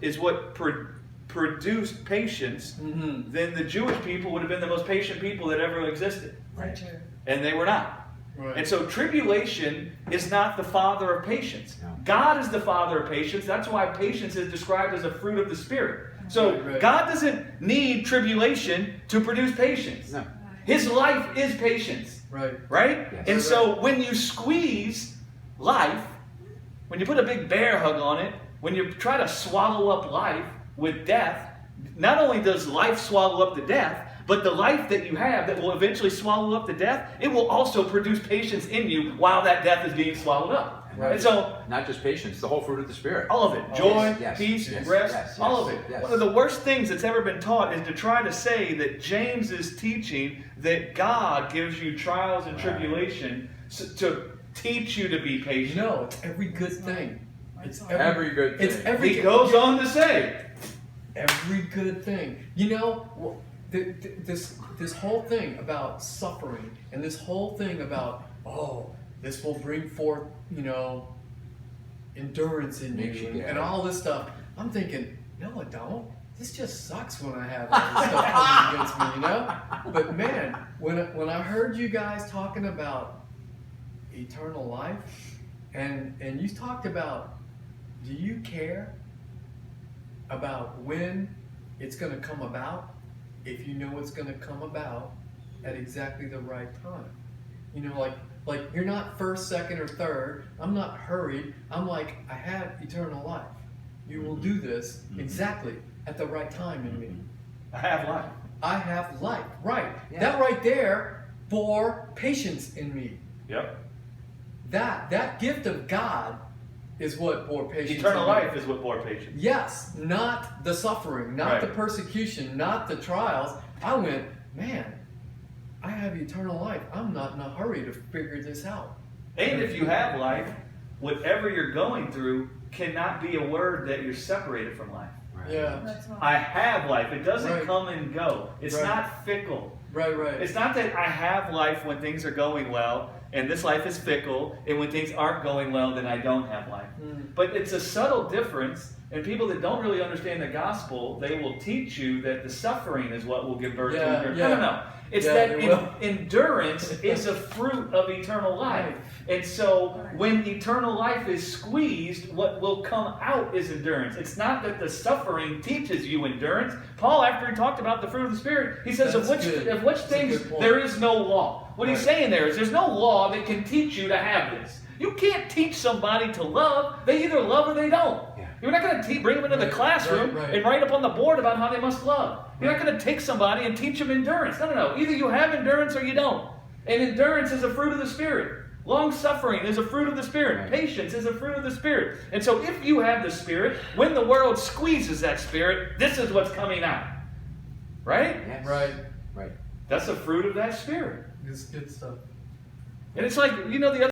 is what produced patience, then the Jewish people would have been the most patient people that ever existed. Right. And they were not. Right. And so tribulation is not the father of patience. No. God is the father of patience. That's why patience is described as a fruit of the Spirit. So Right. God doesn't need tribulation to produce patience. No. His life is patience. Right. Right? Yes. And so when you squeeze life, when you put a big bear hug on it, when you try to swallow up life with death, not only does life swallow up the death, but the life that you have that will eventually swallow up the death, it will also produce patience in you while that death is being swallowed up. Right. And so, Not just patience, the whole fruit of the Spirit. all of it, joy, Yes, peace, yes, rest, yes, all of yes, it. yes. One of the worst things that's ever been taught is to try to say that James is teaching that God gives you trials and tribulation to teach you to be patient. No, it's every good thing. It's Every good thing. It's every. He goes on to say, Every good thing. You know, this whole thing about suffering and this whole thing about, oh, this will bring forth, endurance in Makes you you get and it. all this stuff. I'm thinking, no, it don't. This just sucks when I have all this stuff coming against me, But man, when I heard you guys talking about eternal life, and you talked about, do you care about when it's going to come about, if you know it's going to come about at exactly the right time? Like you're not first, second, or third. I'm not hurried. I'm like, I have eternal life. You will do this exactly at the right time in me. I have life. I have life. Right. Yeah. That right there bore patience in me. Yep. That gift of God is what bore patience. Eternal in me. life is what bore patience. Yes, not the suffering, not Right. the persecution, not the trials. I went, man, I have eternal life. I'm not in a hurry to figure this out. And if you have life, whatever you're going through cannot be a word that you're separated from life. Right. Yeah. That's all. I have life. It doesn't Right. come and go. It's Right. not fickle. Right. It's not that I have life when things are going well, and this life is fickle, and when things aren't going well, then I don't have life. But it's a subtle difference, and people that don't really understand the gospel, they will teach you that the suffering is what will give birth to Yeah, endurance. yeah. No. It's Yeah, that they will. endurance is a fruit of eternal life. And so when eternal life is squeezed, what will come out is endurance. It's not that the suffering teaches you endurance. Paul, after he talked about the fruit of the Spirit, he says, That's of which good. of which That's a things good point. there is no law. What he's Right. saying there is there's no law that can teach you to have this. You can't teach somebody to love. They either love or they don't. Yeah. You're not going to bring them into the Right, classroom right. and write up on the board about how they must love. You're not going to take somebody and teach them endurance. No. Either you have endurance or you don't. And endurance is a fruit of the Spirit. Long suffering is a fruit of the Spirit. Right. Patience is a fruit of the Spirit. And so if you have the Spirit, when the world squeezes that Spirit, this is what's coming out. Right? Yes. Right. Right. That's a fruit of that Spirit. It's good stuff. And it's like, the other